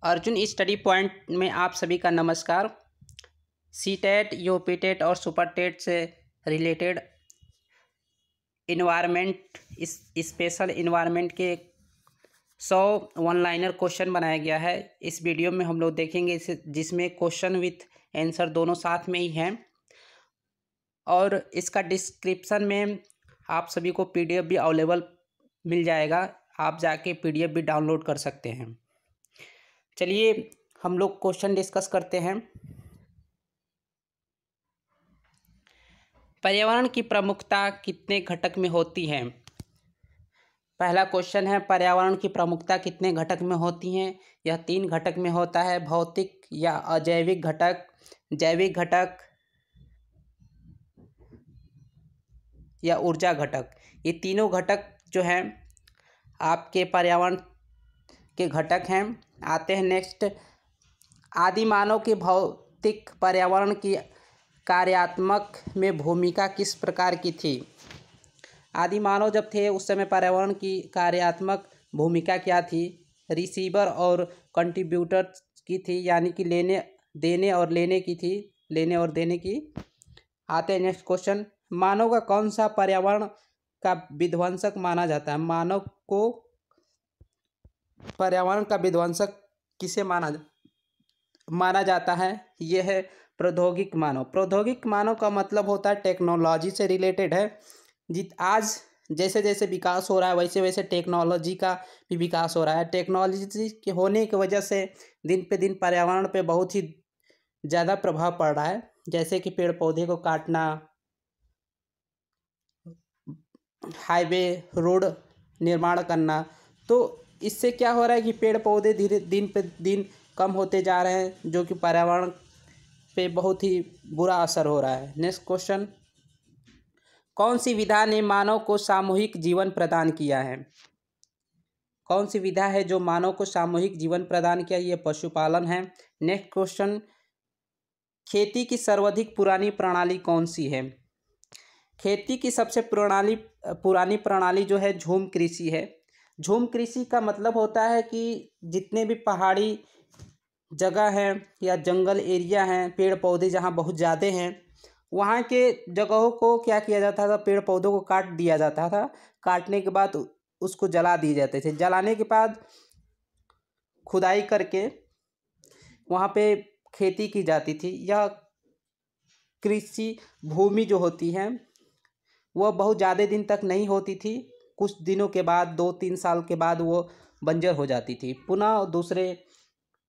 Arjun study point में आप सभी का नमस्कार। सीटेट, यूपीटेट और सुपरटेट से रिलेटेड इन्वायरमेंट स्पेशल इन्वायरमेंट के 100 वन लाइनर क्वेश्चन बनाया गया है। इस वीडियो में हम लोग देखेंगे जिसमें क्वेश्चन विथ आंसर दोनों साथ में ही हैं, और इसका डिस्क्रिप्शन में आप सभी को पीडीएफ भी अवेलेबल मिल जाएगा। आप जाके पीडीएफ भी डाउनलोड कर सकते हैं। चलिए हम लोग क्वेश्चन डिस्कस करते हैं। पर्यावरण की प्रमुखता कितने घटक में होती है? पहला क्वेश्चन है, पर्यावरण की प्रमुखता कितने घटक में होती हैं? यह 3 घटक में होता है, भौतिक या अजैविक घटक, जैविक घटक या ऊर्जा घटक। ये तीनों घटक जो हैं आपके पर्यावरण के घटक हैं। आते हैं नेक्स्ट, आदि मानव के भौतिक पर्यावरण की कार्यात्मक में भूमिका किस प्रकार की थी? आदि मानव जब थे उस समय पर्यावरण की कार्यात्मक भूमिका क्या थी? रिसीवर और कंट्रीब्यूटर की थी, यानी कि देने और लेने की थी, लेने और देने की। आते हैं नेक्स्ट क्वेश्चन, मानव का कौन सा पर्यावरण का विध्वंसक माना जाता है? मानव को पर्यावरण का विध्वंसक किसे माना जाता है? यह है प्रौद्योगिक मानव। प्रौद्योगिक मानव का मतलब होता है टेक्नोलॉजी से रिलेटेड है। आज जैसे जैसे विकास हो रहा है वैसे वैसे टेक्नोलॉजी का भी विकास हो रहा है। टेक्नोलॉजी के होने की वजह से दिन पे दिन पर्यावरण पे बहुत ही ज़्यादा प्रभाव पड़ रहा है, जैसे कि पेड़ पौधे को काटना, हाईवे रोड निर्माण करना। तो इससे क्या हो रहा है कि पेड़ पौधे धीरे दिन पे दिन कम होते जा रहे हैं, जो कि पर्यावरण पे बहुत ही बुरा असर हो रहा है। नेक्स्ट क्वेश्चन, कौन सी विधा ने मानव को सामूहिक जीवन प्रदान किया है? कौन सी विधा है जो मानव को सामूहिक जीवन प्रदान किया? ये पशुपालन है। नेक्स्ट क्वेश्चन, खेती की सर्वाधिक पुरानी प्रणाली कौन सी है? खेती की सबसे पुरानी प्रणाली जो है झूम कृषि है। झूम कृषि का मतलब होता है कि जितने भी पहाड़ी जगह हैं या जंगल एरिया हैं, पेड़ पौधे जहाँ बहुत ज़्यादा हैं, वहाँ के जगहों को क्या किया जाता था? पेड़ पौधों को काट दिया जाता था। काटने के बाद उसको जला दिए जाते थे। जलाने के बाद खुदाई करके वहाँ पे खेती की जाती थी। यह कृषि भूमि जो होती है वह बहुत ज़्यादा दिन तक नहीं होती थी। कुछ दिनों के बाद 2-3 साल के बाद वो बंजर हो जाती थी। पुनः दूसरे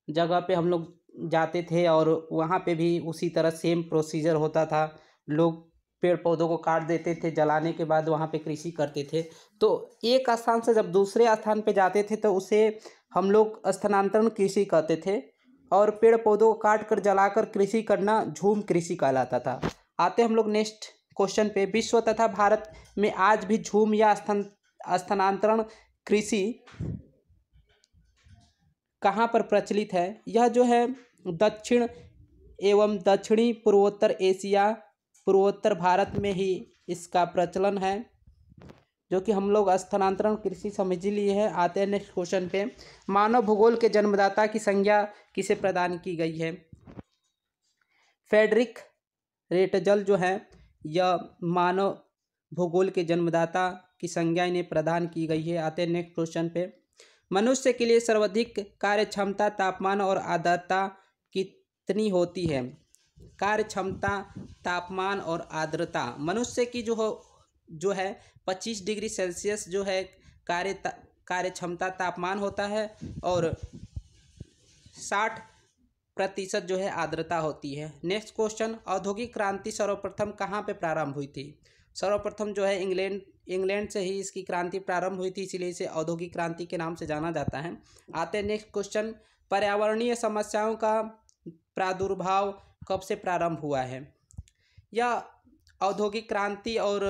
जगह पे हम लोग जाते थे और वहाँ पे भी उसी तरह सेम प्रोसीजर होता था। लोग पेड़ पौधों को काट देते थे, जलाने के बाद वहाँ पे कृषि करते थे। तो एक स्थान से जब दूसरे स्थान पे जाते थे तो उसे हम लोग स्थानांतरण कृषि कहते थे, और पेड़ पौधों को काट कर जलाकर कृषि करना झूम कृषि कहलाता था। आते हम लोग नेक्स्ट क्वेश्चन पे, विश्व तथा भारत में आज भी झूम या स्थानांतरण कृषि कहाँ पर प्रचलित है? यह जो है दक्षिण एवं दक्षिणी पूर्वोत्तर एशिया, पूर्वोत्तर भारत में ही इसका प्रचलन है, जो कि हम लोग स्थानांतरण कृषि समझ लिए है। आते हैं नेक्स्ट क्वेश्चन पे, मानव भूगोल के जन्मदाता की संज्ञा किसे प्रदान की गई है? फ्रेडरिक रेटजल जो है यह मानव भूगोल के जन्मदाता की संज्ञा इन्हें प्रदान की गई है। आते हैं नेक्स्ट क्वेश्चन पे, मनुष्य के लिए सर्वाधिक कार्य क्षमता, तापमान और आर्द्रता कितनी होती है? कार्य क्षमता, तापमान और आर्द्रता मनुष्य की जो है 25 डिग्री सेल्सियस जो है कार्य क्षमता तापमान होता है, और 60% जो है आर्द्रता होती है। नेक्स्ट क्वेश्चन, औद्योगिक क्रांति सर्वप्रथम कहाँ पे प्रारंभ हुई थी? सर्वप्रथम जो है इंग्लैंड से ही इसकी क्रांति प्रारंभ हुई थी, इसीलिए इसे औद्योगिक क्रांति के नाम से जाना जाता है। आते हैं नेक्स्ट क्वेश्चन, पर्यावरणीय समस्याओं का प्रादुर्भाव कब से प्रारंभ हुआ है? यह औद्योगिक क्रांति और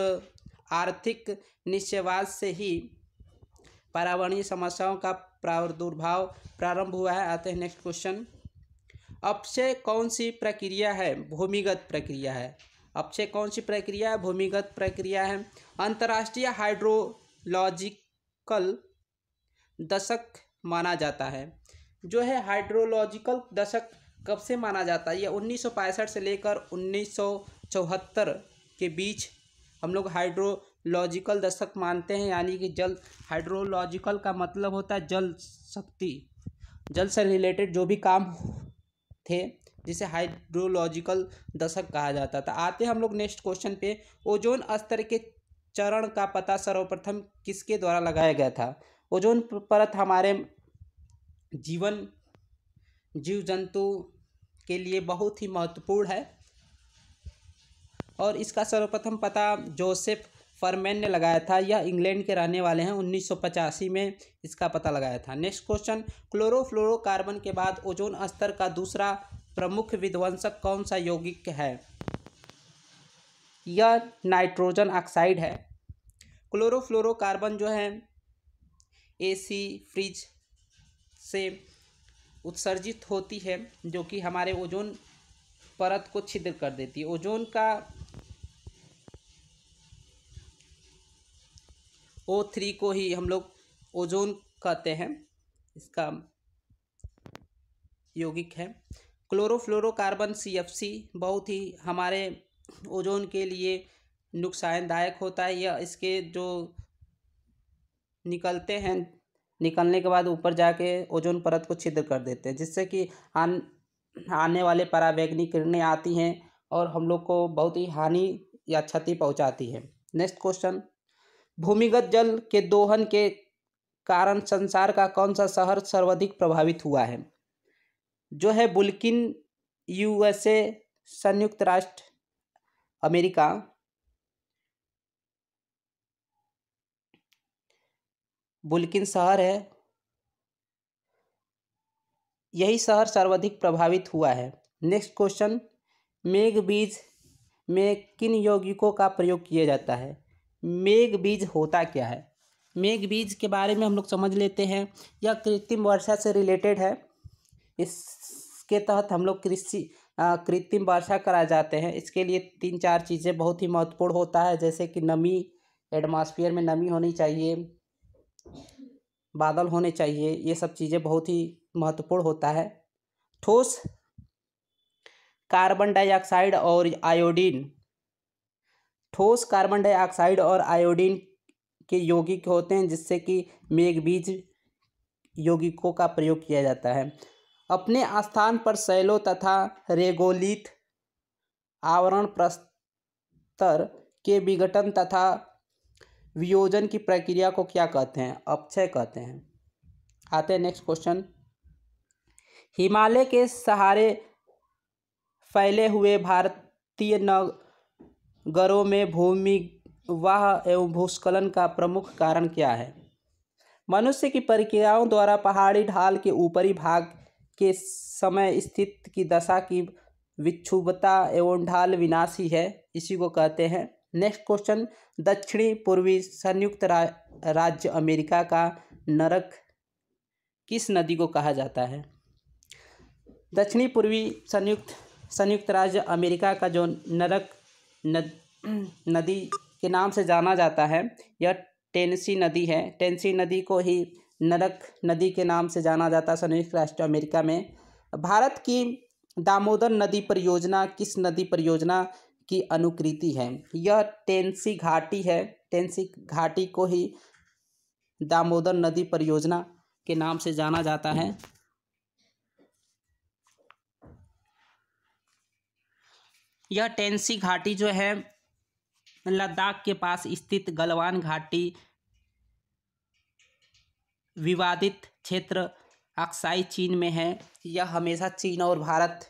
आर्थिक निश्चयवाद से ही पर्यावरणीय समस्याओं का प्रादुर्भाव प्रारंभ हुआ है। आते हैं नेक्स्ट क्वेश्चन, अपक्षय कौन सी प्रक्रिया है? भूमिगत प्रक्रिया है। अपक्षय कौन सी प्रक्रिया है? भूमिगत प्रक्रिया है। अंतर्राष्ट्रीय हाइड्रोलॉजिकल दशक माना जाता है। जो है हाइड्रोलॉजिकल दशक कब से माना जाता है? यह 1965 से लेकर 1974 के बीच हम लोग हाइड्रोलॉजिकल दशक मानते हैं। यानी कि जल, हाइड्रोलॉजिकल का मतलब होता है जल शक्ति, जल से रिलेटेड जो भी काम थे, जिसे हाइड्रोलॉजिकल दशक कहा जाता था। आते हम लोग नेक्स्ट क्वेश्चन पे। ओजोन स्तर के चरण का पता सर्वप्रथम किसके द्वारा लगाया गया था? ओजोन परत हमारे जीव जंतु के लिए बहुत ही महत्वपूर्ण है और इसका सर्वप्रथम पता जोसेफ फरमैन ने लगाया था। यह इंग्लैंड के रहने वाले हैं। 1985 में इसका पता लगाया था। नेक्स्ट क्वेश्चन, क्लोरोफ्लोरोकार्बन के बाद ओजोन स्तर का दूसरा प्रमुख विध्वंसक कौन सा यौगिक है? यह नाइट्रोजन ऑक्साइड है। क्लोरोफ्लोरोकार्बन जो है एसी फ्रिज से उत्सर्जित होती है, जो कि हमारे ओजोन परत को छिद्र कर देती है। ओजोन का O3 को ही हम लोग ओजोन कहते हैं, इसका यौगिक है। क्लोरोफ्लोरोकार्बन CFC बहुत ही हमारे ओजोन के लिए नुकसानदायक होता है। यह इसके जो निकलते हैं, निकलने के बाद ऊपर जाके ओजोन परत को छिद्र कर देते हैं, जिससे कि आने वाले पराबैंगनी किरणें आती हैं और हम लोग को बहुत ही हानि या क्षति पहुंचाती है। नेक्स्ट क्वेश्चन, भूमिगत जल के दोहन के कारण संसार का कौन सा शहर सर्वाधिक प्रभावित हुआ है? जो है बुल्किन, USA, संयुक्त राष्ट्र अमेरिका। बुल्किन शहर है, यही शहर सर्वाधिक प्रभावित हुआ है। नेक्स्ट क्वेश्चन, मेघ बीज में किन यौगिकों का प्रयोग किया जाता है? मेघ बीज होता क्या है? मेघ बीज के बारे में हम लोग समझ लेते हैं। यह कृत्रिम वर्षा से रिलेटेड है। इसके तहत हम लोग कृत्रिम वर्षा कराए जाते हैं। इसके लिए 3-4 चीज़ें बहुत ही महत्वपूर्ण होता है, जैसे कि नमी, एटमॉस्फेयर में नमी होनी चाहिए, बादल होने चाहिए, ये सब चीज़ें बहुत ही महत्वपूर्ण होता है। ठोस कार्बन डाइऑक्साइड और आयोडीन, ठोस कार्बन डाइऑक्साइड और आयोडीन के यौगिक होते हैं, जिससे कि मेघ बीज यौगिकों का प्रयोग किया जाता है। अपने स्थान पर शैलों तथा रेगोलिथ आवरण प्रस्तर के विघटन तथा वियोजन की प्रक्रिया को क्या कहते हैं? अपक्षय कहते हैं। आते हैं नेक्स्ट क्वेश्चन, हिमालय के सहारे फैले हुए भारतीय नगरों में भूमिवाह एवं भूस्खलन का प्रमुख कारण क्या है? मनुष्य की प्रक्रियाओं द्वारा पहाड़ी ढाल के ऊपरी भाग के समय स्थित की दशा की विक्षुब्धता एवं ढाल विनाशी है, इसी को कहते हैं। नेक्स्ट क्वेश्चन, दक्षिणी पूर्वी संयुक्त राज्य अमेरिका का नरक किस नदी को कहा जाता है? दक्षिणी पूर्वी संयुक्त राज्य अमेरिका का जो नरक नदी के नाम से जाना जाता है, यह टेनेसी नदी है। टेनेसी नदी को ही नरक नदी के नाम से जाना जाता है संयुक्त राष्ट्र अमेरिका में। भारत की दामोदर नदी परियोजना किस नदी परियोजना की अनुकृति है? यह टेनेसी घाटी है। टेनेसी घाटी को ही दामोदर नदी परियोजना के नाम से जाना जाता है। यह टेनेसी घाटी जो है लद्दाख के पास स्थित गलवान घाटी विवादित क्षेत्र अक्साई चीन में है। यह हमेशा चीन और भारत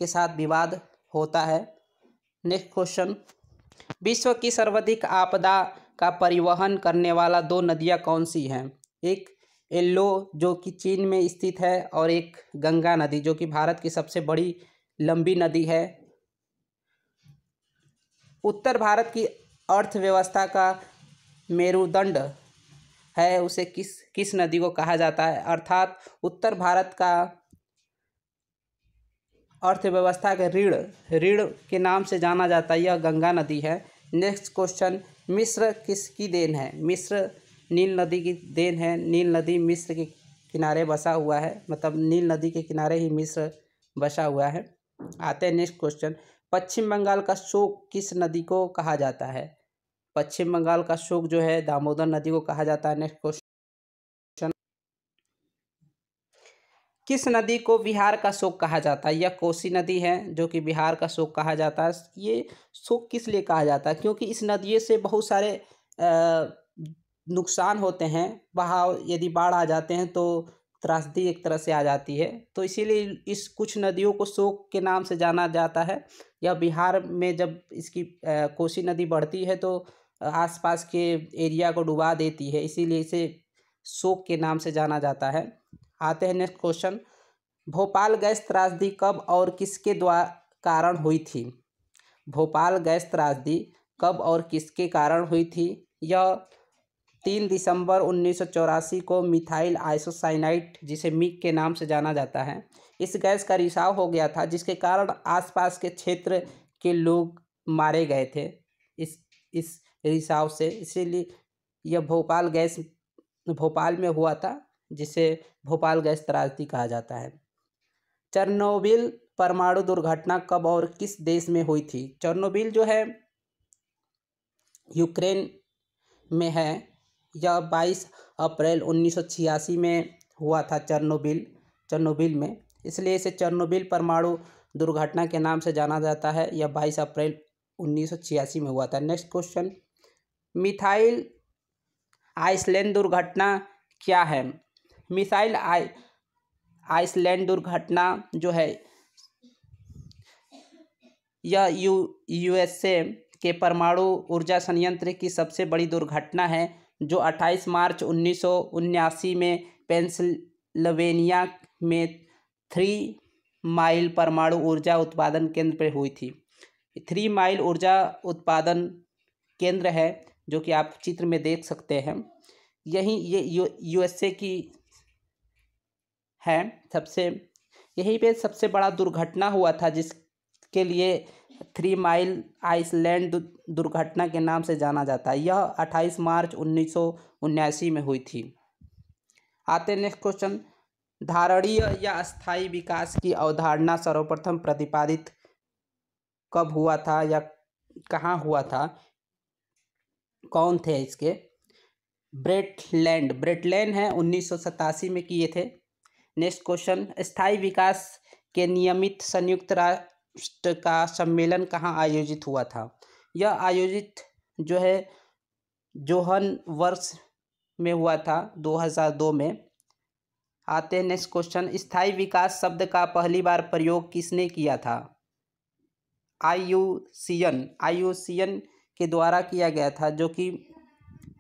के साथ विवाद होता है। नेक्स्ट क्वेश्चन, विश्व की सर्वाधिक आपदा का परिवहन करने वाला 2 नदियाँ कौन सी हैं? एक एल्लो जो कि चीन में स्थित है और एक गंगा नदी जो कि भारत की सबसे बड़ी लंबी नदी है। उत्तर भारत की अर्थव्यवस्था का मेरुदंड है, उसे किस नदी को कहा जाता है? अर्थात उत्तर भारत का अर्थव्यवस्था के रीढ़ के नाम से जाना जाता है, यह गंगा नदी है। नेक्स्ट क्वेश्चन, मिस्र किसकी देन है? मिस्र नील नदी की देन है। नील नदी मिस्र की किनारे बसा हुआ है, मतलब नील नदी के किनारे ही मिस्र बसा हुआ है। आते हैं नेक्स्ट क्वेश्चन, पश्चिम बंगाल का शोक किस नदी को कहा जाता है? पश्चिम बंगाल का शोक जो है दामोदर नदी को कहा जाता है। नेक्स्ट क्वेश्चन, किस नदी को बिहार का शोक कहा जाता है? यह कोसी नदी है जो कि बिहार का शोक कहा जाता है। ये शोक किस लिए कहा जाता है? क्योंकि इस नदी से बहुत सारे नुकसान होते हैं। बहाव यदि बाढ़ आ जाते हैं तो त्रासदी एक तरह से आ जाती है, तो इसीलिए इस कुछ नदियों को शोक के नाम से जाना जाता है। यह बिहार में जब इसकी कोसी नदी बढ़ती है तो आसपास के एरिया को डुबा देती है, इसीलिए इसे शोक के नाम से जाना जाता है। आते हैं नेक्स्ट क्वेश्चन, भोपाल गैस त्रासदी कब और किसके द्वारा कारण हुई थी? भोपाल गैस त्रासदी कब और किसके कारण हुई थी? यह 3 दिसंबर 1984 को मिथाइल आइसोसाइनाइड, जिसे मिग के नाम से जाना जाता है, इस गैस का रिसाव हो गया था, जिसके कारण आसपास के क्षेत्र के लोग मारे गए थे इस रिसाव से। इसीलिए यह भोपाल में हुआ था, जिसे भोपाल गैस त्रासदी कहा जाता है। चेरनोबिल परमाणु दुर्घटना कब और किस देश में हुई थी? चेरनोबिल जो है यूक्रेन में है। यह 22 अप्रैल 1986 में हुआ था चेरनोबिल में, इसलिए इसे चेरनोबिल परमाणु दुर्घटना के नाम से जाना जाता है। यह 22 अप्रैल 1986 में हुआ था। नेक्स्ट क्वेश्चन, मिथाइल आइसलैंड दुर्घटना क्या है? मिसाइल आइसलैंड दुर्घटना जो है यह यूएसए के परमाणु ऊर्जा संयंत्र की सबसे बड़ी दुर्घटना है, जो 28 मार्च 1979 में पेंसिल्वेनिया में 3 माइल परमाणु ऊर्जा उत्पादन केंद्र पर हुई थी। 3 माइल ऊर्जा उत्पादन केंद्र है, जो कि आप चित्र में देख सकते हैं। ये यूएसए की है। यहीं पे सबसे बड़ा दुर्घटना हुआ था, जिसके लिए 3 माइल आइसलैंड दुर्घटना के नाम से जाना जाता है। यह 28 मार्च 1979 में हुई थी। आते हैं नेक्स्ट क्वेश्चन, धारणीय या अस्थायी विकास की अवधारणा सर्वप्रथम प्रतिपादित कब हुआ था या कहाँ हुआ था? कौन थे इसके? ब्रेटलैंड है, 1987 में किए थे। नेक्स्ट क्वेश्चन, स्थायी विकास के नियमित संयुक्त राष्ट्र का सम्मेलन कहाँ आयोजित हुआ था? यह आयोजित जो है जोहान्सबर्ग में हुआ था 2002 में। आते हैं नेक्स्ट क्वेश्चन, स्थायी विकास शब्द का पहली बार प्रयोग किसने किया था? आईयूसीएन के द्वारा किया गया था, जो कि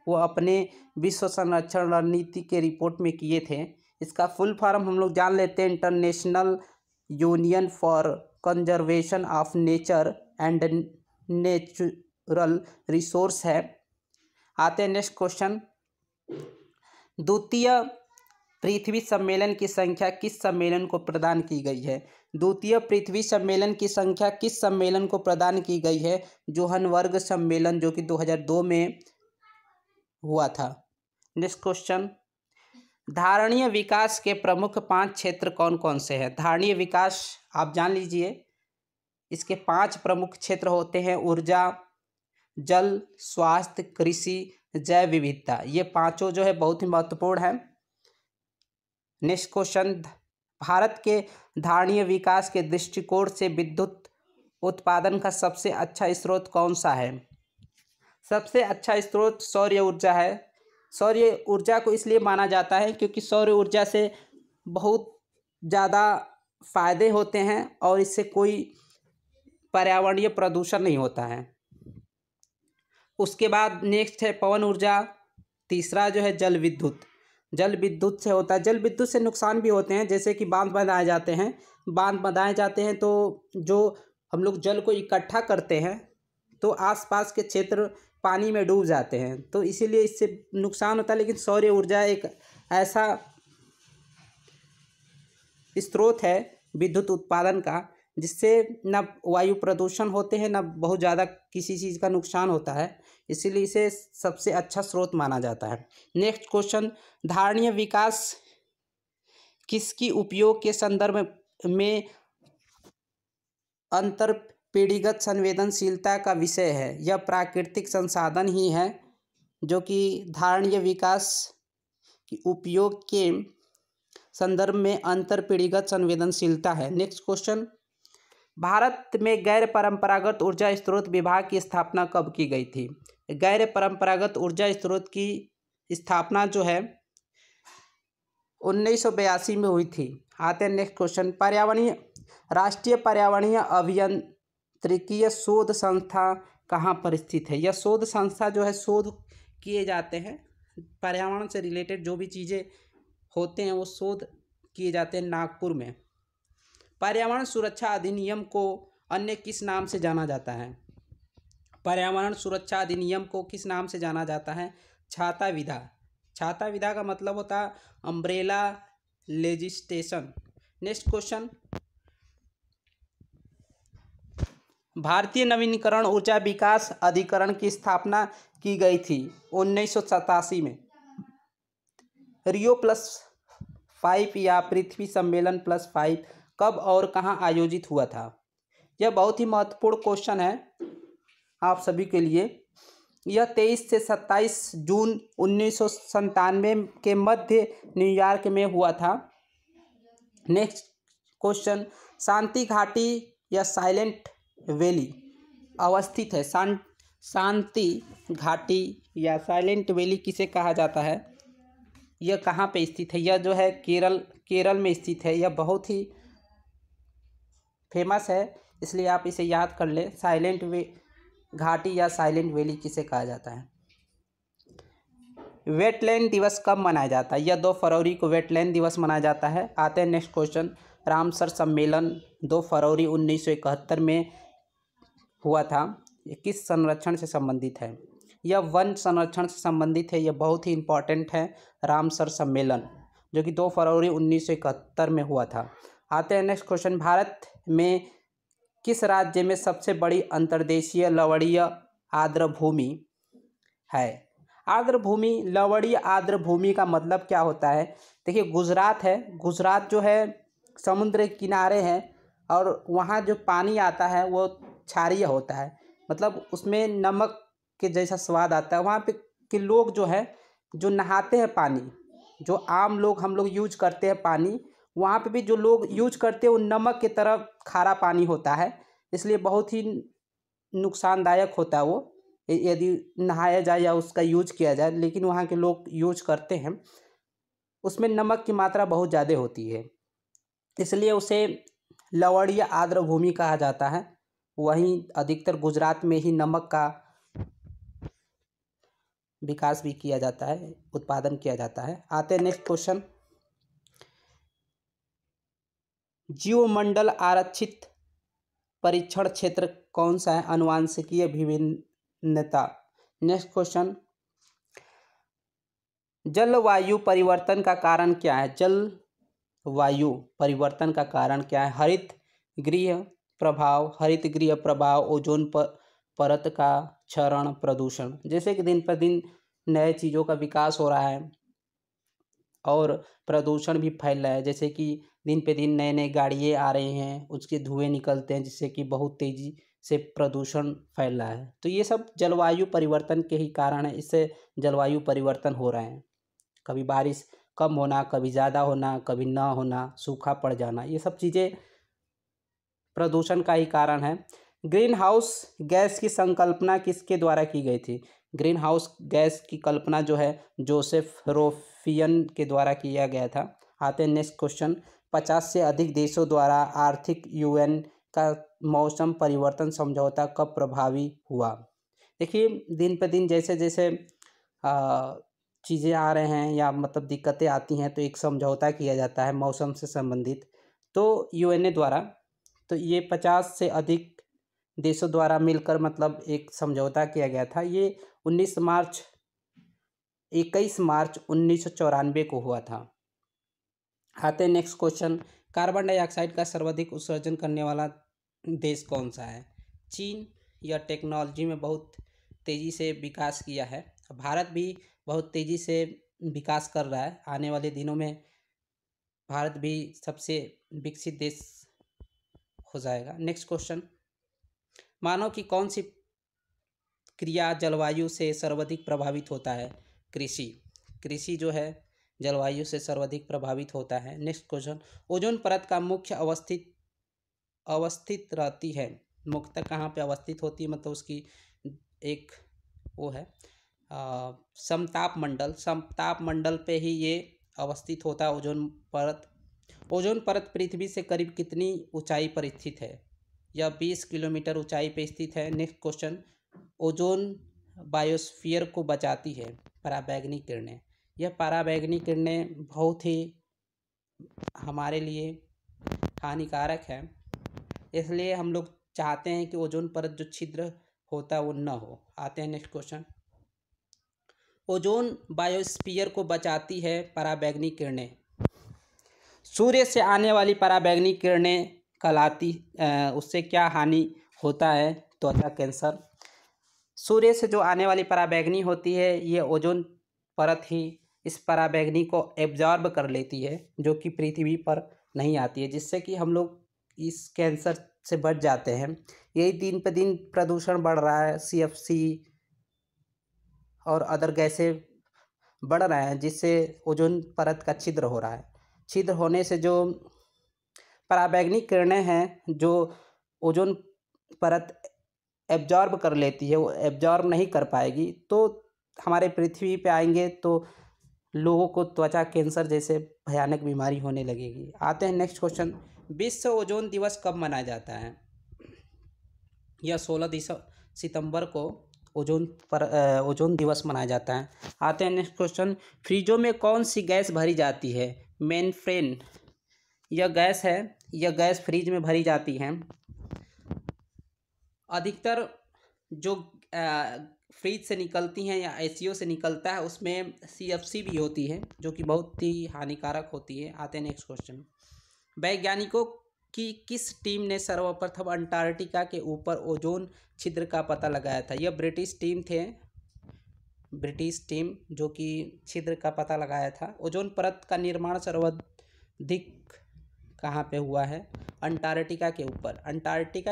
वो अपने विश्व संरक्षण रणनीति के रिपोर्ट में किए थे। इसका फुल फॉर्म हम लोग जान लेते हैं, international union for conservation of nature and natural resource है। आते हैं नेक्स्ट क्वेश्चन, द्वितीय पृथ्वी सम्मेलन की संख्या किस सम्मेलन को प्रदान की गई है? द्वितीय पृथ्वी सम्मेलन की संख्या किस सम्मेलन को प्रदान की गई है? जोहान्सबर्ग सम्मेलन, जो कि 2002 में हुआ था। नेक्स्ट क्वेश्चन, धारणीय विकास के प्रमुख 5 क्षेत्र कौन कौन से हैं? धारणीय विकास आप जान लीजिए, इसके 5 प्रमुख क्षेत्र होते हैं, ऊर्जा, जल, स्वास्थ्य, कृषि, जैव विविधता। ये पांचों जो है बहुत ही महत्वपूर्ण है। नेक्स्ट क्वेश्चन, भारत के धारणीय विकास के दृष्टिकोण से विद्युत उत्पादन का सबसे अच्छा स्रोत कौन सा है? सबसे अच्छा स्रोत सौर ऊर्जा है। सौर ऊर्जा को इसलिए माना जाता है क्योंकि सौर ऊर्जा से बहुत ज़्यादा फायदे होते हैं और इससे कोई पर्यावरणीय प्रदूषण नहीं होता है। उसके बाद नेक्स्ट है पवन ऊर्जा। तीसरा जो है जल विद्युत से होता है। जल विद्युत से नुकसान भी होते हैं, जैसे कि बांध बनाए जाते हैं तो जो हम लोग जल को इकट्ठा करते हैं तो आसपास के क्षेत्र पानी में डूब जाते हैं, तो इसीलिए इससे नुकसान होता है। लेकिन सौर ऊर्जा एक ऐसा स्रोत है विद्युत उत्पादन का जिससे न वायु प्रदूषण होते हैं, न बहुत ज़्यादा किसी चीज़ का नुकसान होता है, इसीलिए इसे सबसे अच्छा स्रोत माना जाता है। नेक्स्ट क्वेश्चन, धारणीय विकास किसकी उपयोग के संदर्भ में अंतरपीढ़ीगत संवेदनशीलता का विषय है? यह प्राकृतिक संसाधन ही है जो कि धारणीय विकास की उपयोग के संदर्भ में अंतरपीढ़ीगत संवेदनशीलता है। नेक्स्ट क्वेश्चन, भारत में गैर परंपरागत ऊर्जा स्रोत विभाग की स्थापना कब की गई थी? गैर परंपरागत ऊर्जा स्रोत की स्थापना जो है 1982 में हुई थी। आते हैं नेक्स्ट क्वेश्चन, राष्ट्रीय पर्यावरणीय अभियांत्रिकीय शोध संस्था कहाँ पर स्थित है? यह शोध संस्था जो है, शोध किए जाते हैं पर्यावरण से रिलेटेड जो भी चीज़ें होते हैं वो शोध किए जाते हैं नागपुर में। पर्यावरण सुरक्षा अधिनियम को अन्य किस नाम से जाना जाता है? पर्यावरण सुरक्षा अधिनियम को किस नाम से जाना जाता है? छाता विधा। छाता विधा का मतलब होता है अम्ब्रेला लेजिस्लेशन। नेक्स्ट क्वेश्चन, भारतीय नवीनीकरण ऊर्जा विकास अधिकरण की स्थापना की गई थी 1987 में। रियो +5 या पृथ्वी सम्मेलन +5 कब और कहाँ आयोजित हुआ था? यह बहुत ही महत्वपूर्ण क्वेश्चन है आप सभी के लिए। यह 23 से 27 जून 1997 के मध्य न्यूयॉर्क में हुआ था। नेक्स्ट क्वेश्चन, शांति घाटी या साइलेंट वैली अवस्थित है? शांति घाटी या साइलेंट वैली किसे कहा जाता है? यह कहाँ पे स्थित है? यह जो है केरल में स्थित है। यह बहुत ही फेमस है, इसलिए आप इसे याद कर लें। साइलेंट घाटी या साइलेंट वैली किसे कहा जाता है? वेटलैंड दिवस कब मनाया जाता है? यह 2 फरवरी को वेटलैंड दिवस मनाया जाता है। आते हैं नेक्स्ट क्वेश्चन, रामसर सम्मेलन 2 फरवरी 1971 में हुआ था। ये किस संरक्षण से संबंधित है? यह वन संरक्षण से संबंधित है। यह बहुत ही इम्पोर्टेंट है रामसर सम्मेलन, जो कि 2 फरवरी 1971 में हुआ था। आते हैं नेक्स्ट क्वेश्चन, भारत में किस राज्य में सबसे बड़ी अंतर्देशीय लवणीय आर्द्रभूमि है? आर्द्रभूमि, लवणीय आर्द्रभूमि का मतलब क्या होता है? देखिए, गुजरात है। गुजरात जो है समुद्र के किनारे है और वहाँ जो पानी आता है वो क्षारीय होता है, मतलब उसमें नमक के जैसा स्वाद आता है। वहाँ पे के लोग जो है जो नहाते हैं पानी, जो आम लोग हम लोग यूज करते हैं पानी, वहाँ पे भी जो लोग यूज करते हैं वो नमक की तरह खारा पानी होता है, इसलिए बहुत ही नुकसानदायक होता है वो यदि नहाया जाए या उसका यूज किया जाए। लेकिन वहाँ के लोग यूज करते हैं, उसमें नमक की मात्रा बहुत ज़्यादा होती है, इसलिए उसे लवणीय आर्द्रभूमि कहा जाता है। वहीं अधिकतर गुजरात में ही नमक का विकास भी किया जाता है, उत्पादन किया जाता है। आते हैं नेक्स्ट क्वेश्चन, जीवमंडल आरक्षित परीक्षण क्षेत्र कौन सा है? आनुवंशिकीय विभिन्नता। नेक्स्ट क्वेश्चन, जलवायु परिवर्तन का कारण क्या है? जलवायु परिवर्तन का कारण क्या है? हरित गृह प्रभाव, ओजोन परत का क्षरण, प्रदूषण। जैसे कि दिन पर दिन नए चीज़ों का विकास हो रहा है और प्रदूषण भी फैल रहा है, जैसे कि दिन पे दिन नए नए गाड़ियाँ आ रही हैं, उसके धुएँ निकलते हैं जिससे कि बहुत तेज़ी से प्रदूषण फैल रहा है। तो ये सब जलवायु परिवर्तन के ही कारण है, इससे जलवायु परिवर्तन हो रहे हैं। कभी बारिश कम होना, कभी ज़्यादा होना, कभी ना होना, सूखा पड़ जाना, ये सब चीज़ें प्रदूषण का ही कारण है। ग्रीन हाउस गैस की संकल्पना किसके द्वारा की गई थी? ग्रीन हाउस गैस की कल्पना जो है जोसेफ रोफियन के द्वारा किया गया था। आते हैं नेक्स्ट क्वेश्चन, 50 से अधिक देशों द्वारा आर्थिक यूएन का मौसम परिवर्तन समझौता कब प्रभावी हुआ? देखिए, दिन पर दिन जैसे जैसे चीज़ें आ रहे हैं या मतलब दिक्कतें आती हैं, तो एक समझौता किया जाता है मौसम से संबंधित, तो यूएनए द्वारा। तो ये 50 से अधिक देशों द्वारा मिलकर मतलब एक समझौता किया गया था। ये 21 मार्च 1994 को हुआ था। आते हैं नेक्स्ट क्वेश्चन, कार्बन डाइऑक्साइड का सर्वाधिक उत्सर्जन करने वाला देश कौन सा है? चीन। यह टेक्नोलॉजी में बहुत तेज़ी से विकास किया है। भारत भी बहुत तेज़ी से विकास कर रहा है। आने वाले दिनों में भारत भी सबसे विकसित देश हो जाएगा। नेक्स्ट क्वेश्चन, मानव की कौन सी क्रिया जलवायु से सर्वाधिक प्रभावित होता है? कृषि। कृषि जो है जलवायु से सर्वाधिक प्रभावित होता है। नेक्स्ट क्वेश्चन, ओजोन परत का मुख्य अवस्थित रहती है, मुख्यतः कहाँ पे अवस्थित होती है, मतलब उसकी एक वो है समताप मंडल पे ही ये अवस्थित होता है ओजोन परत। ओजोन परत पृथ्वी से करीब कितनी ऊंचाई पर स्थित है? यह 20 किलोमीटर ऊंचाई पर स्थित है। नेक्स्ट क्वेश्चन, ओजोन बायोस्फीयर को बचाती है, पराबैंगनी किरणें। यह पराबैंगनी किरणें बहुत ही हमारे लिए हानिकारक है, इसलिए हम लोग चाहते हैं कि ओजोन परत जो छिद्र होता है वो न हो। आते हैं नेक्स्ट क्वेश्चन, ओजोन बायोस्फीयर को बचाती है पराबैंगनी किरणें। सूर्य से आने वाली पराबैंगनी किरणें कहलाती उससे क्या हानि होता है? त्वचा कैंसर। सूर्य से जो आने वाली पराबैंगनी होती है ये ओजोन परत ही इस पराबैंगनी को एब्जॉर्ब कर लेती है, जो कि पृथ्वी पर नहीं आती है, जिससे कि हम लोग इस कैंसर से बच जाते हैं। यही दिन पे दिन प्रदूषण बढ़ रहा है, CFC और अदर गैसें बढ़ रहे हैं, जिससे ओजोन परत का छिद्र हो रहा है। छिद्र होने से जो पराबैंगनी किरणें हैं जो ओजोन परत एब्जॉर्ब कर लेती है वो एब्जॉर्ब नहीं कर पाएगी, तो हमारे पृथ्वी पे आएंगे तो लोगों को त्वचा कैंसर जैसे भयानक बीमारी होने लगेगी। आते हैं नेक्स्ट क्वेश्चन, विश्व ओजोन दिवस कब मनाया जाता है? यह 16 सितंबर को ओजोन दिवस मनाया जाता है। आते हैं नेक्स्ट क्वेश्चन, फ्रिजों में कौन सी गैस भरी जाती है? मेथेन। यह गैस है, यह गैस फ्रिज में भरी जाती है। अधिकतर जो फ्रिज से निकलती हैं या ACO से निकलता है उसमें CFC भी होती है, जो कि बहुत ही हानिकारक होती है। आते हैं नेक्स्ट क्वेश्चन, वैज्ञानिकों की किस टीम ने सर्वप्रथम अंटार्कटिका के ऊपर ओजोन छिद्र का पता लगाया था? यह ब्रिटिश टीम जो कि छिद्र का पता लगाया था। ओजोन परत का निर्माण सर्वाधिक कहाँ पे हुआ है? अंटार्कटिका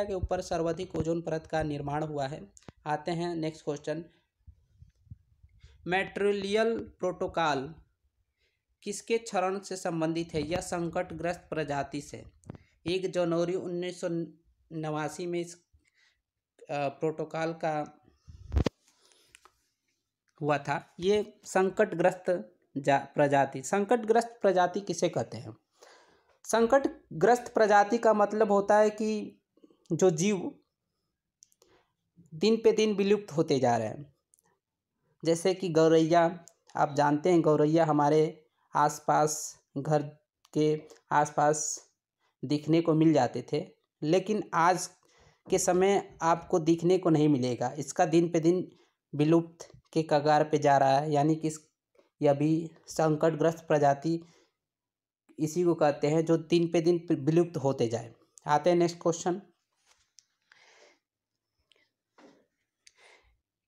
के ऊपर सर्वाधिक ओजोन परत का निर्माण हुआ है। आते हैं नेक्स्ट क्वेश्चन, मॉन्ट्रियल प्रोटोकॉल किसके क्षरण से संबंधित है? यह संकटग्रस्त प्रजाति से। 1 जनवरी 1989 में इस प्रोटोकॉल का हुआ था। ये संकटग्रस्त प्रजाति किसे कहते हैं? संकटग्रस्त प्रजाति का मतलब होता है कि जो जीव दिन पे दिन विलुप्त होते जा रहे हैं, जैसे कि गौरैया। आप जानते हैं गौरैया हमारे आसपास, घर के आसपास दिखने को मिल जाते थे, लेकिन आज के समय आपको दिखने को नहीं मिलेगा। इसका दिन पे दिन विलुप्त के कगार पे जा रहा है, यानी कि यह भी संकटग्रस्त प्रजाति इसी को कहते हैं जो दिन पे दिन विलुप्त होते जाए। आते हैं नेक्स्ट क्वेश्चन,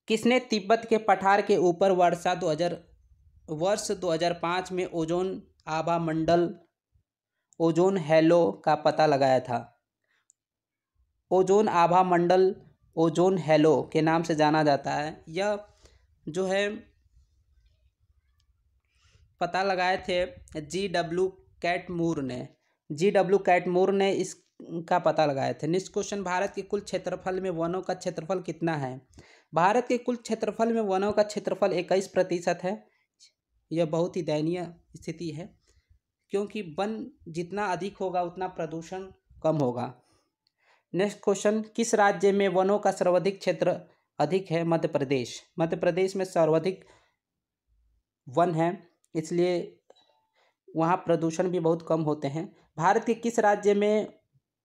किसने तिब्बत के पठार के ऊपर वर्ष 2005 में ओजोन आभा मंडल ओजोन हैलो का पता लगाया था? ओजोन आभा मंडल ओजोन हैलो के नाम से जाना जाता है। यह जो है पता लगाए थे GW कैटमूर ने इसका पता लगाए थे। नेक्स्ट क्वेश्चन, भारत के कुल क्षेत्रफल में वनों का क्षेत्रफल कितना है? भारत के कुल क्षेत्रफल में वनों का क्षेत्रफल 21% है। यह बहुत ही दयनीय स्थिति है, क्योंकि वन जितना अधिक होगा उतना प्रदूषण कम होगा। नेक्स्ट क्वेश्चन, किस राज्य में वनों का सर्वाधिक क्षेत्र अधिक है? मध्य प्रदेश में सर्वाधिक वन है, इसलिए वहाँ प्रदूषण भी बहुत कम होते हैं। भारत के किस राज्य में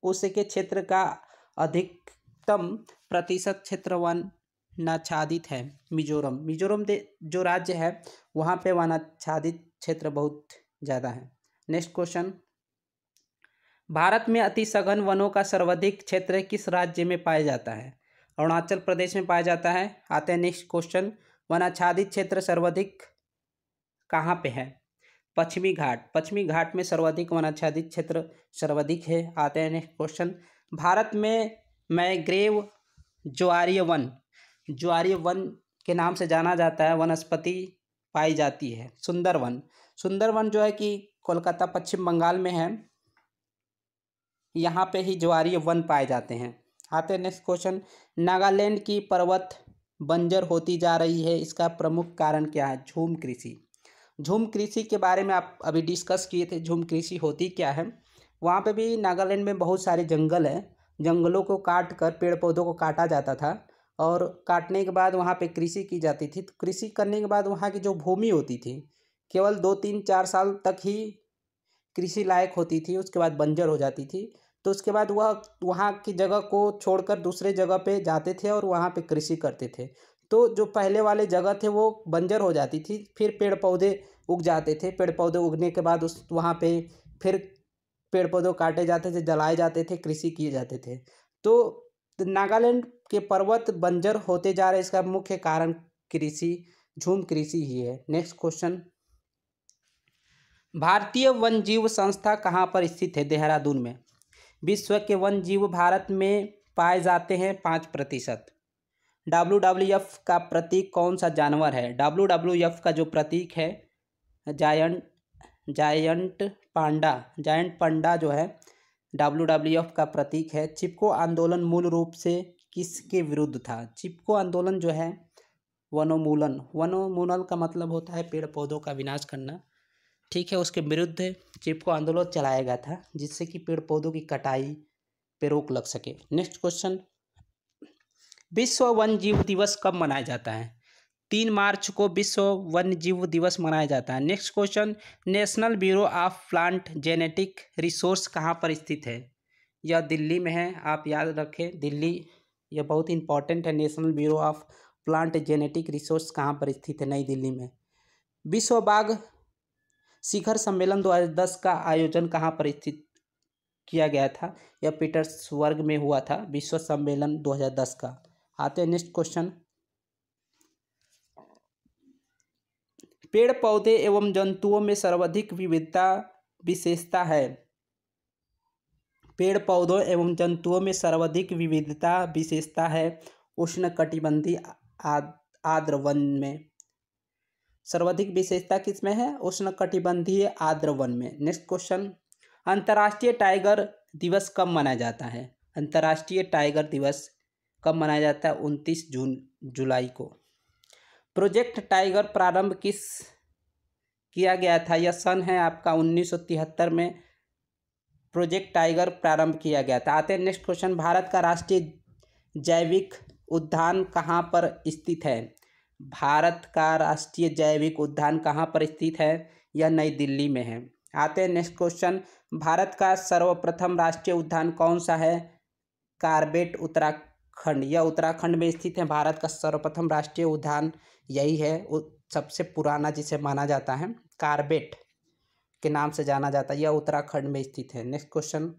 उसके क्षेत्र का अधिकतम प्रतिशत क्षेत्र वनाच्छादित है? मिजोरम जो राज्य है वहाँ पे वनाच्छादित क्षेत्र बहुत ज़्यादा है। नेक्स्ट क्वेश्चन, भारत में अति सघन वनों का सर्वाधिक क्षेत्र किस राज्य में पाया जाता है? अरुणाचल प्रदेश में पाया जाता है। आते हैं नेक्स्ट क्वेश्चन, वनाच्छादित क्षेत्र सर्वाधिक कहाँ पे है? पश्चिमी घाट में सर्वाधिक वन आच्छादित क्षेत्र सर्वाधिक है। आते हैं नेक्स्ट क्वेश्चन। भारत में मैंग्रोव ज्वारीय वन के नाम से जाना जाता है वनस्पति पाई जाती है। सुंदरवन जो है कि कोलकाता पश्चिम बंगाल में है, यहाँ पे ही ज्वारीय वन पाए जाते हैं। आते हैं नेक्स्ट क्वेश्चन। नागालैंड की पर्वत बंजर होती जा रही है, इसका प्रमुख कारण क्या है? झूम कृषि के बारे में आप अभी डिस्कस किए थे। झूम कृषि होती क्या है? वहाँ पे भी नागालैंड में बहुत सारे जंगल हैं, जंगलों को काट कर पेड़ पौधों को काटा जाता था और काटने के बाद वहाँ पे कृषि की जाती थी। तो कृषि करने के बाद वहाँ की जो भूमि होती थी केवल 2-3-4 साल तक ही कृषि लायक होती थी, उसके बाद बंजर हो जाती थी। तो उसके बाद वह वहाँ की जगह को छोड़कर दूसरे जगह पे जाते थे और वहाँ पे कृषि करते थे। तो जो पहले वाले जगह थे वो बंजर हो जाती थी, फिर पेड़ पौधे उग जाते थे। पेड़ पौधे उगने के बाद उस वहाँ पे फिर पेड़ पौधे काटे जाते थे, जलाए जाते थे, कृषि किए जाते थे। तो नागालैंड के पर्वत बंजर होते जा रहे, इसका मुख्य कारण झूम कृषि ही है। Next question. भारतीय वन जीव संस्था कहाँ पर स्थित है? देहरादून में। विश्व के वन जीव भारत में पाए जाते हैं 5%। WWF का प्रतीक कौन सा जानवर है? WWF का जो प्रतीक है जायंट पांडा जो है WWF का प्रतीक है। चिपको आंदोलन मूल रूप से किसके विरुद्ध था? चिपको आंदोलन जो है वनोन्मूलन का मतलब होता है पेड़ पौधों का विनाश करना, ठीक है, उसके विरुद्ध चिपको आंदोलन चलाया गया था जिससे कि पेड़ पौधों की कटाई पे रोक लग सके। Next question. विश्व वन्य जीव दिवस कब मनाया जाता है? 3 मार्च को विश्व वन्य जीव दिवस मनाया जाता है। Next question. National bureau of plant genetic resource कहाँ पर स्थित है? यह दिल्ली में है, आप याद रखें दिल्ली, यह बहुत इंपॉर्टेंट है। National bureau of plant genetic resource कहाँ पर स्थित है? नई दिल्ली में। विश्व बाघ शिखर सम्मेलन 2010 का आयोजन कहाँ पर स्थित किया गया था? यह पीटर्सबर्ग में हुआ था, विश्व सम्मेलन 2010 का। आते हैं नेक्स्ट क्वेश्चन। पेड़ पौधे एवं जंतुओं में सर्वाधिक विशेषता है। पेड़ पौधों एवं जंतुओं में सर्वाधिक विशेषता है उष्णकटिबंधीय आर्द्र वन में। सर्वाधिक विशेषता किसमें है? उष्णकटिबंधीय आर्द्र वन में। Next question. अंतर्राष्ट्रीय टाइगर दिवस कब मनाया जाता है? अंतर्राष्ट्रीय टाइगर दिवस कब मनाया जाता है? 29 जुलाई को। प्रोजेक्ट टाइगर प्रारंभ किया गया था? यह सन है आपका 1973 में प्रोजेक्ट टाइगर प्रारंभ किया गया था। आते हैं नेक्स्ट क्वेश्चन। भारत का राष्ट्रीय जैविक उद्यान कहाँ पर स्थित है? भारत का राष्ट्रीय जैविक उद्यान कहाँ पर स्थित है? यह नई दिल्ली में है। आते हैं नेक्स्ट क्वेश्चन। भारत का सर्वप्रथम राष्ट्रीय उद्यान कौन सा है? कार्बेट उत्तराखंड, यह उत्तराखंड में स्थित है। भारत का सर्वप्रथम राष्ट्रीय उद्यान यही है, सबसे पुराना जिसे माना जाता है, कार्बेट के नाम से जाना जाता है, यह उत्तराखंड में स्थित है। Next question.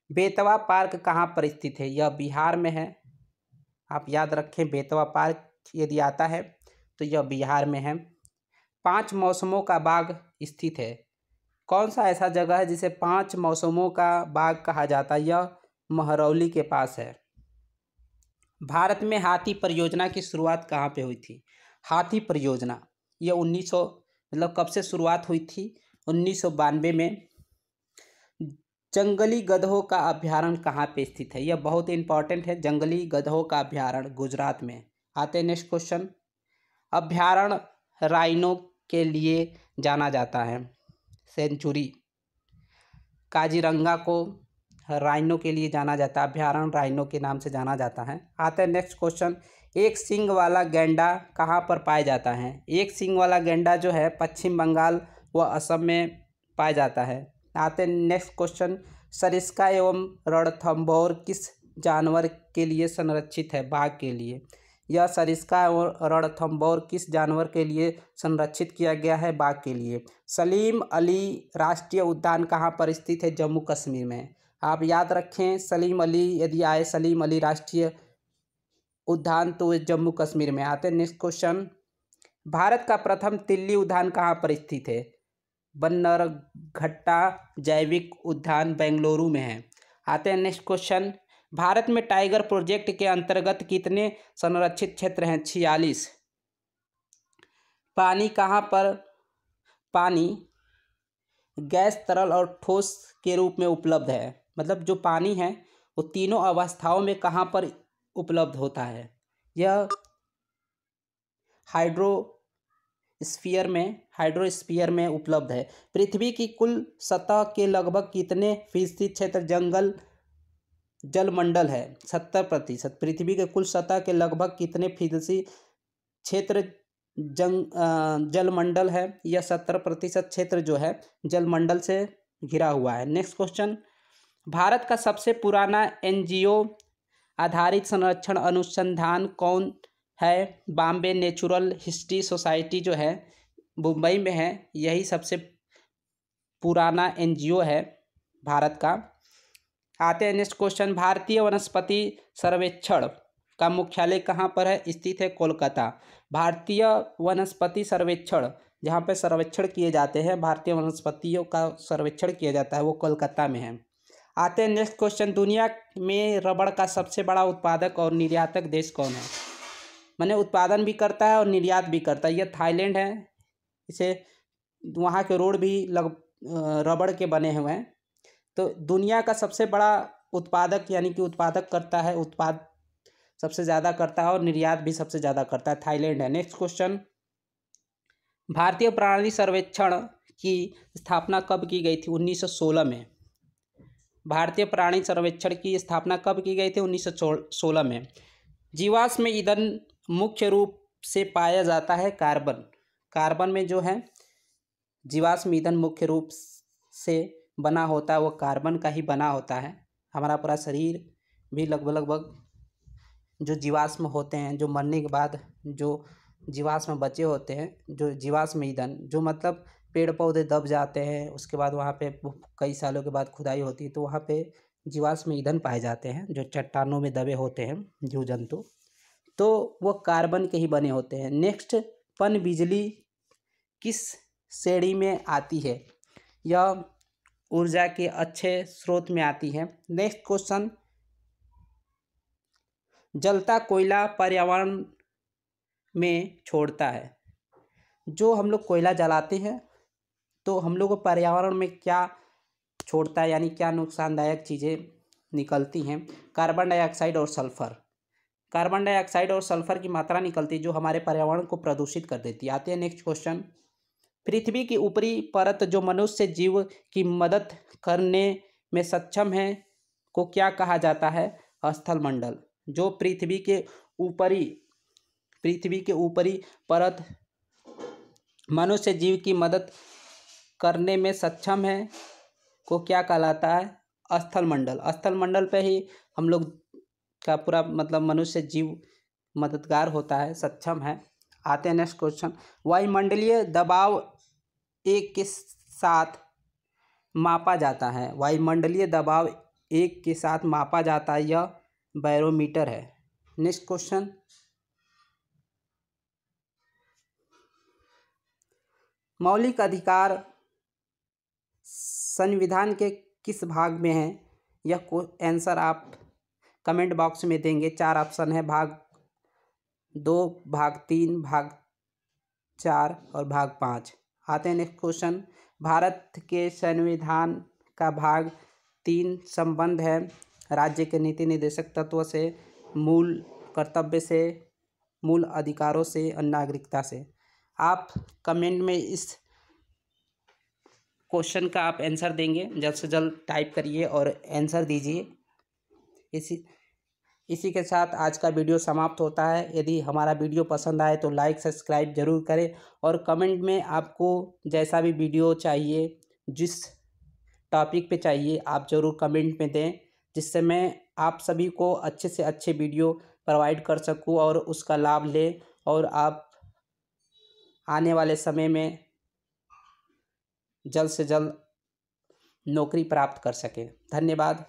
बेतवा पार्क कहाँ पर स्थित है? यह बिहार में है, आप याद रखें। बेतवा पार्क यदि आता है तो यह बिहार में है। 5 मौसमों का बाग स्थित है। कौन सा ऐसा जगह है जिसे 5 मौसमों का बाग कहा जाता है? यह महरौली के पास है। भारत में हाथी परियोजना की शुरुआत कहाँ पे हुई थी? हाथी परियोजना यह 1900 मतलब कब से शुरुआत हुई थी? 1992 में। जंगली गधों का अभ्यारण्य कहाँ पे स्थित है? यह बहुत इंपॉर्टेंट है। जंगली गधों का अभ्यारण्य गुजरात में। आते हैं नेक्स्ट क्वेश्चन। अभ्यारण्य राइनो के लिए जाना जाता है, सेंचुरी। काजीरंगा को राइनो के लिए जाना जाता है, अभ्यारण्य राइनो के नाम से जाना जाता है। आते हैं नेक्स्ट क्वेश्चन। एक सींग वाला गैंडा कहाँ पर पाया जाता है? एक सींग वाला गैंडा जो है पश्चिम बंगाल व असम में पाया जाता है। आते हैं नेक्स्ट क्वेश्चन। सरिस्का एवं रणथंभौर किस जानवर के लिए संरक्षित है? बाघ के लिए। यह सरिस्का और रणथंभौर किस जानवर के लिए संरक्षित किया गया है? बाघ के लिए। सलीम अली राष्ट्रीय उद्यान कहाँ पर स्थित है? जम्मू कश्मीर में। आप याद रखें, सलीम अली यदि आए, सलीम अली राष्ट्रीय उद्यान, तो जम्मू कश्मीर में। आते हैं नेक्स्ट क्वेश्चन। भारत का प्रथम तिल्ली उद्यान कहाँ पर स्थित है? बन्नरघट्टा जैविक उद्यान बेंगलुरु में है। आते हैं नेक्स्ट क्वेश्चन। भारत में टाइगर प्रोजेक्ट के अंतर्गत कितने संरक्षित क्षेत्र हैं? 46। पानी गैस, तरल और ठोस के रूप में उपलब्ध है। मतलब जो पानी है वो तीनों अवस्थाओं में कहाँ पर उपलब्ध होता है? यह हाइड्रोस्फीयर में उपलब्ध है। पृथ्वी की कुल सतह के लगभग कितने फीसदी क्षेत्र जलमंडल है? 70%। पृथ्वी के कुल सतह के लगभग कितने फीसदी क्षेत्र जलमंडल है? यह 70% क्षेत्र जो है जलमंडल से घिरा हुआ है। Next question. भारत का सबसे पुराना एनजीओ आधारित संरक्षण अनुसंधान कौन है? बॉम्बे नेचुरल हिस्ट्री सोसाइटी जो है मुंबई में है, यही सबसे पुराना एनजीओ है भारत का। आते हैं नेक्स्ट क्वेश्चन। भारतीय वनस्पति सर्वेक्षण का मुख्यालय कहाँ पर है? स्थित है कोलकाता। भारतीय वनस्पति सर्वेक्षण जहाँ पे सर्वेक्षण किए जाते हैं, भारतीय वनस्पतियों का सर्वेक्षण किया जाता है, वो कोलकाता में है। आते हैं नेक्स्ट क्वेश्चन। दुनिया में रबड़ का सबसे बड़ा उत्पादक और निर्यातक देश कौन है? माने उत्पादन भी करता है और निर्यात भी करता है। यह थाईलैंड है। इसे वहाँ के रोड भी रबड़ के बने हुए हैं। तो दुनिया का सबसे बड़ा उत्पादक यानी कि उत्पादक करता है, उत्पाद सबसे ज़्यादा करता है और निर्यात भी सबसे ज़्यादा करता है, थाईलैंड है। Next question. भारतीय प्राणी सर्वेक्षण की स्थापना कब की गई थी? 1916 में। भारतीय प्राणी सर्वेक्षण की स्थापना कब की गई थी? 1916 में। जीवाश्म ईंधन मुख्य रूप से पाया जाता है कार्बन में जो है जीवाश्म ईंधन मुख्य रूप से बना होता है, वो कार्बन का ही बना होता है। हमारा पूरा शरीर भी लगभग जो जीवाश्म होते हैं, जो मरने के बाद जो जीवाश्म बचे होते हैं, जो जीवाश्म ईंधन, जो मतलब पेड़ पौधे दब जाते हैं, उसके बाद वहाँ पे कई सालों के बाद खुदाई होती है तो वहाँ पे जीवाश्म ईंधन पाए जाते हैं, जो चट्टानों में दबे होते हैं जीव जंतु, तो वो कार्बन के ही बने होते हैं। नेक्स्ट, पनबिजली किस श्रेणी में आती है? यह ऊर्जा के अच्छे स्रोत में आती है। Next question. जलता कोयला पर्यावरण में छोड़ता है। जो हम लोग कोयला जलाते हैं तो हम लोग को पर्यावरण में क्या छोड़ता है, यानी क्या नुकसानदायक चीज़ें निकलती हैं? कार्बन डाइऑक्साइड और सल्फर। कार्बन डाइऑक्साइड और सल्फर की मात्रा निकलती है जो हमारे पर्यावरण को प्रदूषित कर देती है। आते हैं नेक्स्ट क्वेश्चन। पृथ्वी की ऊपरी परत जो मनुष्य जीव की मदद करने में सक्षम है को क्या कहा जाता है? स्थल मंडल। जो पृथ्वी के ऊपरी परत मनुष्य जीव की मदद करने में सक्षम है को क्या कहलाता है? स्थल मंडल। स्थल मंडल पे ही हम लोग का पूरा मतलब मनुष्य जीव मददगार होता है, सक्षम है। आते हैं नेक्स्ट क्वेश्चन। वायुमंडलीय दबाव एक के साथ मापा जाता है। वायुमंडलीय दबाव एक के साथ मापा जाता है, यह बैरोमीटर है। Next question. मौलिक अधिकार संविधान के किस भाग में है? यह आंसर आप कमेंट बॉक्स में देंगे। 4 ऑप्शन है, भाग 2, भाग 3, भाग 4 और भाग 5। आते हैं नेक्स्ट क्वेश्चन। भारत के संविधान का भाग 3 संबंध है राज्य के नीति निर्देशक तत्व से, मूल कर्तव्य से, मूल अधिकारों से और नागरिकता से। आप कमेंट में इस क्वेश्चन का आप आंसर देंगे, जल्द से जल्द टाइप करिए और आंसर दीजिए। इसी के साथ आज का वीडियो समाप्त होता है। यदि हमारा वीडियो पसंद आए तो लाइक सब्सक्राइब जरूर करें और कमेंट में आपको जैसा भी वीडियो चाहिए, जिस टॉपिक पे चाहिए, आप ज़रूर कमेंट में दें, जिससे मैं आप सभी को अच्छे से अच्छे वीडियो प्रोवाइड कर सकूं और उसका लाभ लें और आप आने वाले समय में जल्द से जल्द नौकरी प्राप्त कर सकें। धन्यवाद।